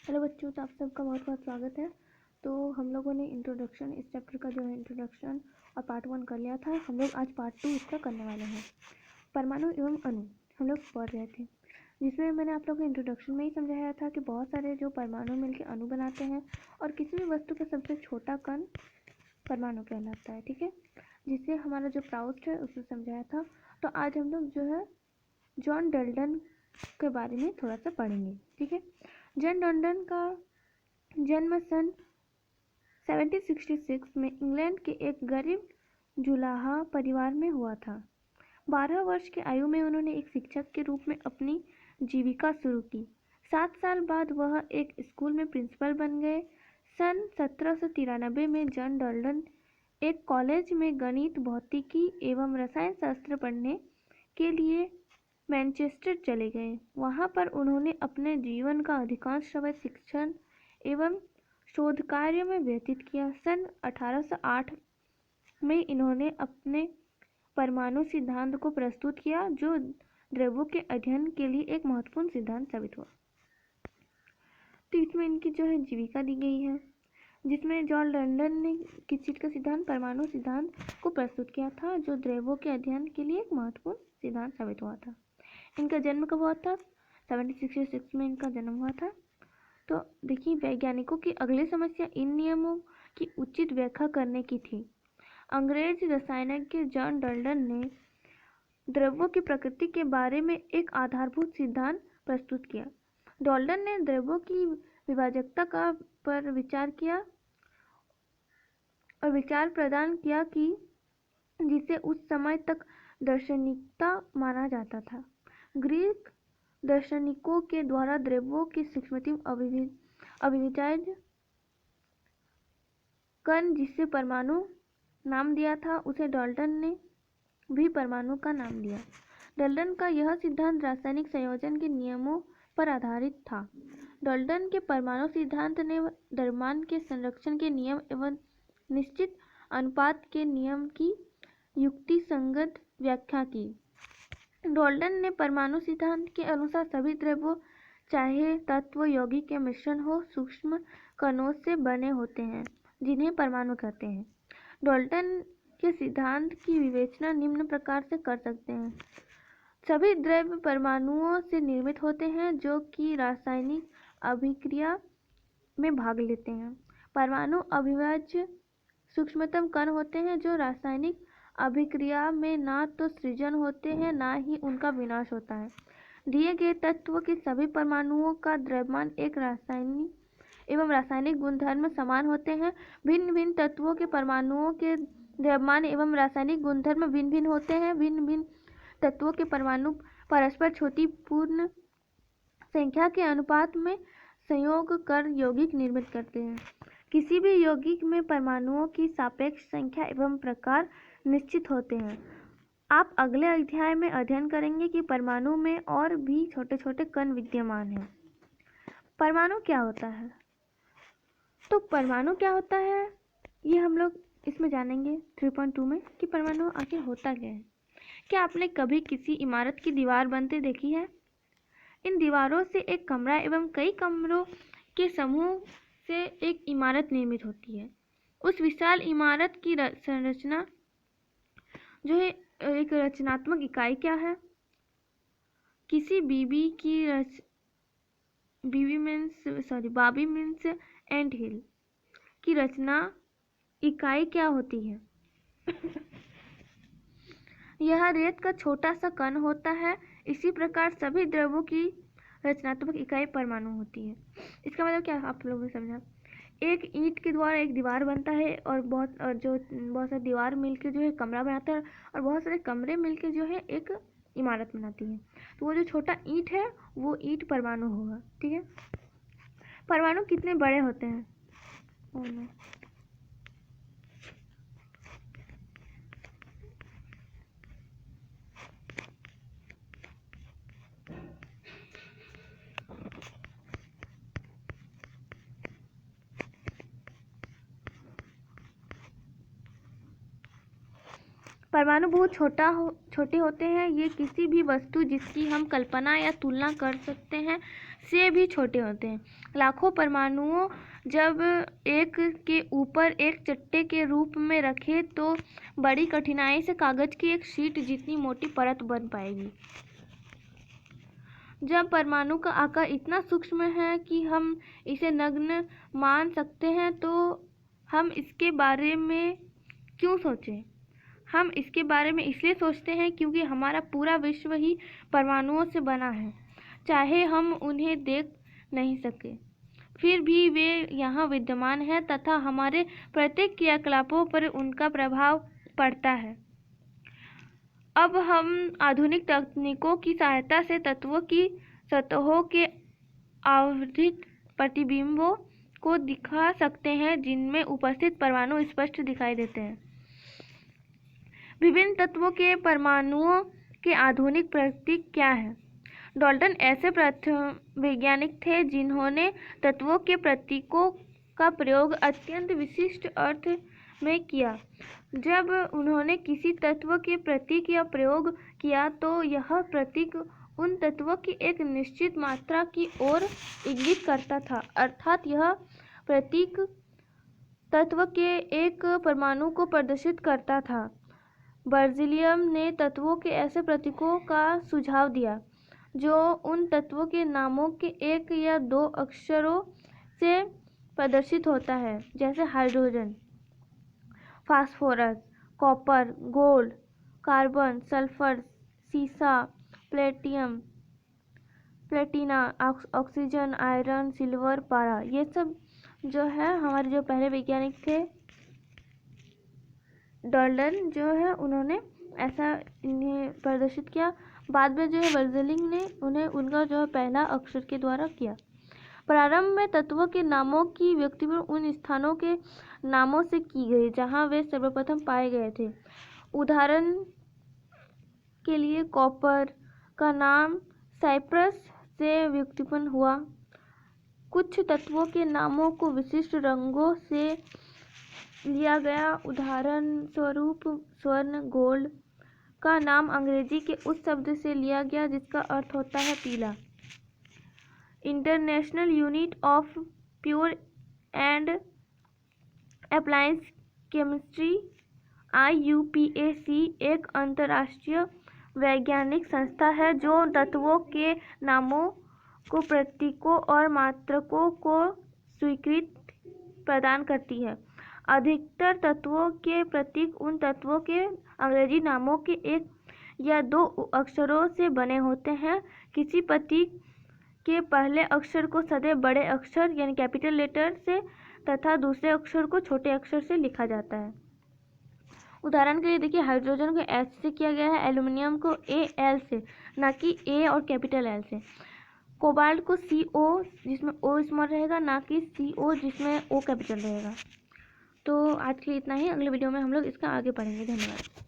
Hello बच्चों, तो आप सबका बहुत बहुत स्वागत है। तो हम लोगों ने इंट्रोडक्शन, इस चैप्टर का जो है इंट्रोडक्शन और पार्ट 1 कर लिया था। हम लोग आज पार्ट 2 इसका करने वाले हैं। परमाणु एवं अणु हम लोग पढ़ रहे थे, जिसमें मैंने आप लोगों को इंट्रोडक्शन में ही समझाया था कि बहुत सारे जो परमाणु मिलकर अणु बनाते हैं और किसी भी वस्तु का सबसे छोटा कण परमाणु कहलाता है। ठीक है, जिससे हमारा जो प्राउस्ट है उसमें समझाया था। तो आज हम लोग जो है जॉन डाल्टन के बारे में थोड़ा सा पढ़ेंगे। ठीक है, जॉन डाल्टन का जन्म सन 1766 में इंग्लैंड के एक गरीब जुलाहा परिवार में हुआ था। 12 वर्ष की आयु में उन्होंने एक शिक्षक के रूप में अपनी जीविका शुरू की। 7 साल बाद वह एक स्कूल में प्रिंसिपल बन गए। सन 1793 में जॉन डाल्टन एक कॉलेज में गणित, भौतिकी एवं रसायन शास्त्र पढ़ने के लिए मैनचेस्टर चले गए। वहां पर उन्होंने अपने जीवन का अधिकांश समय शिक्षण एवं शोध कार्य में व्यतीत किया। सन 1808 में इन्होंने अपने परमाणु सिद्धांत को प्रस्तुत किया, जो द्रव्यों के अध्ययन के लिए एक महत्वपूर्ण सिद्धांत साबित हुआ। तो इसमें इनकी जो है जीविका दी गई है, जिसमें जॉन डाल्टन ने किस चीज़ का सिद्धांत, परमाणु सिद्धांत को प्रस्तुत किया था, जो द्रव्यों के अध्ययन के लिए एक महत्वपूर्ण सिद्धांत साबित हुआ था। इनका जन्म कब हुआ था? 1766 में इनका जन्म हुआ था। तो देखिए, वैज्ञानिकों की अगली समस्या इन नियमों की उचित व्याख्या करने की थी। अंग्रेज रसायनज्ञ जॉन डाल्टन ने द्रव्यों की प्रकृति के बारे में एक आधारभूत सिद्धांत प्रस्तुत किया। डाल्टन ने द्रव्यों की विभाजकता का पर विचार किया और विचार प्रदान किया कि जिसे उस समय तक दार्शनिकता माना जाता था। ग्रीक दार्शनिकों के द्वारा द्रव्यों की सूक्ष्मतम अविभाज्य कण, जिसे परमाणु नाम दिया था, उसे डाल्टन ने भी परमाणु का नाम दिया। डाल्टन का यह सिद्धांत रासायनिक संयोजन के नियमों पर आधारित था। डाल्टन के परमाणु सिद्धांत ने द्रव्यमान के संरक्षण के नियम एवं निश्चित अनुपात के नियम की युक्तिसंगत व्याख्या की। डाल्टन ने परमाणु सिद्धांत के अनुसार सभी द्रव्यों, चाहे तत्व यौगिक के मिश्रण हो, सूक्ष्म कणों से बने होते हैं, जिन्हें परमाणु कहते हैं। डाल्टन के सिद्धांत की विवेचना निम्न प्रकार से कर सकते हैं। सभी द्रव्य परमाणुओं से निर्मित होते हैं, जो कि रासायनिक अभिक्रिया में भाग लेते हैं। परमाणु अविभाज्य सूक्ष्मतम कण होते हैं, जो रासायनिक अभिक्रिया में ना तो सृजन होते हैं, ना ही उनका विनाश होता है। दिए गए तत्व के सभी परमाणुओं का द्रव्यमान एक रासायनिक गुणधर्म समान होते हैं। भिन्न भिन्न तत्वों के परमाणुओं के द्रव्यमान एवं रासायनिक गुणधर्म भिन्न भिन्न होते हैं। भिन्न भिन्न तत्वों के परमाणु परस्पर छोटी पूर्ण संख्या के अनुपात में संयोग कर यौगिक निर्मित करते हैं। किसी भी यौगिक में परमाणुओं की सापेक्ष संख्या एवं प्रकार निश्चित होते हैं। आप अगले अध्याय में अध्ययन करेंगे कि परमाणु में और भी छोटे छोटे कण विद्यमान हैं। परमाणु क्या होता है? तो परमाणु क्या होता है, ये हम लोग इसमें जानेंगे 3.2 में कि परमाणु आखिर होता क्या है। क्या आपने कभी किसी इमारत की दीवार बनते देखी है? इन दीवारों से एक कमरा एवं कई कमरों के समूह से एक इमारत निर्मित होती है। उस विशाल इमारत की संरचना जो है एक रचनात्मक इकाई क्या है? किसी बाबी मीन्स एंड हिल की रचना इकाई क्या होती है? यह रेत का छोटा सा कण होता है। इसी प्रकार सभी द्रव्यों की रचनात्मक इकाई परमाणु होती है। इसका मतलब क्या आप लोगों ने समझा? एक ईंट के द्वारा एक दीवार बनता है और बहुत सारे दीवार मिलकर जो है कमरा बनाता है और बहुत सारे कमरे मिलकर जो है एक इमारत बनाती है। तो वो जो छोटा ईंट है वो ईंट परमाणु होगा। ठीक है, परमाणु कितने बड़े होते हैं? परमाणु बहुत छोटे होते हैं। ये किसी भी वस्तु जिसकी हम कल्पना या तुलना कर सकते हैं से भी छोटे होते हैं। लाखों परमाणुओं जब एक के ऊपर एक चट्टे के रूप में रखे तो बड़ी कठिनाई से कागज की एक शीट जितनी मोटी परत बन पाएगी। जब परमाणु का आकार इतना सूक्ष्म है कि हम इसे नग्न मान सकते हैं तो हम इसके बारे में क्यों सोचें? हम इसके बारे में इसलिए सोचते हैं क्योंकि हमारा पूरा विश्व ही परमाणुओं से बना है। चाहे हम उन्हें देख नहीं सके, फिर भी वे यहाँ विद्यमान हैं तथा हमारे प्रत्येक क्रियाकलापों पर उनका प्रभाव पड़ता है। अब हम आधुनिक तकनीकों की सहायता से तत्वों की सतहों के आवृत प्रतिबिंबों को दिखा सकते हैं जिनमें उपस्थित परमाणु स्पष्ट दिखाई देते हैं। विभिन्न तत्वों के परमाणुओं के आधुनिक प्रतीक क्या हैं? डाल्टन ऐसे प्रथम वैज्ञानिक थे जिन्होंने तत्वों के प्रतीकों का प्रयोग अत्यंत विशिष्ट अर्थ में किया। जब उन्होंने किसी तत्व के प्रतीक का प्रयोग किया तो यह प्रतीक उन तत्वों की एक निश्चित मात्रा की ओर इंगित करता था, अर्थात यह प्रतीक तत्व के एक परमाणु को प्रदर्शित करता था। बर्ज़िलियम ने तत्वों के ऐसे प्रतीकों का सुझाव दिया जो उन तत्वों के नामों के एक या दो अक्षरों से प्रदर्शित होता है, जैसे hydrogen, phosphorus, copper, gold, carbon, sulphur, सीसा, प्लेटिना, ऑक्सीजन, आयरन, सिल्वर, पारा। ये सब जो है हमारे जो पहले वैज्ञानिक थे डाल्टन जो है उन्होंने ऐसा इन्हें प्रदर्शित किया। बाद में जो है बर्ज़िलियम ने उन्हें उनका जो है पहला अक्षर के द्वारा किया। प्रारंभ में तत्वों के नामों की व्यक्ति उन स्थानों के नामों से की गई जहां वे सर्वप्रथम पाए गए थे। उदाहरण के लिए कॉपर का नाम साइप्रस से व्युत्पन्न हुआ। कुछ तत्वों के नामों को विशिष्ट रंगों से लिया गया। उदाहरण स्वरूप स्वर्ण, गोल्ड का नाम अंग्रेजी के उस शब्द से लिया गया जिसका अर्थ होता है पीला। International unit of pure and appliance chemistry IUPAC एक अंतर्राष्ट्रीय वैज्ञानिक संस्था है जो तत्वों के नामों को प्रतीकों और मात्रकों को स्वीकृति प्रदान करती है। अधिकतर तत्वों के प्रतीक उन तत्वों के अंग्रेजी नामों के एक या दो अक्षरों से बने होते हैं। किसी प्रतीक के पहले अक्षर को सदैव बड़े अक्षर यानी कैपिटल लेटर से तथा दूसरे अक्षर को छोटे अक्षर से लिखा जाता है। उदाहरण के लिए देखिए, हाइड्रोजन को H से किया गया है, एल्युमिनियम को AL से, ना कि A और कैपिटल L से। कोबाल्ट को CO जिसमें O स्मॉल रहेगा, ना कि CO जिसमें O कैपिटल रहेगा। तो आज के लिए इतना ही। अगले वीडियो में हम लोग इसका आगे पढ़ेंगे। धन्यवाद।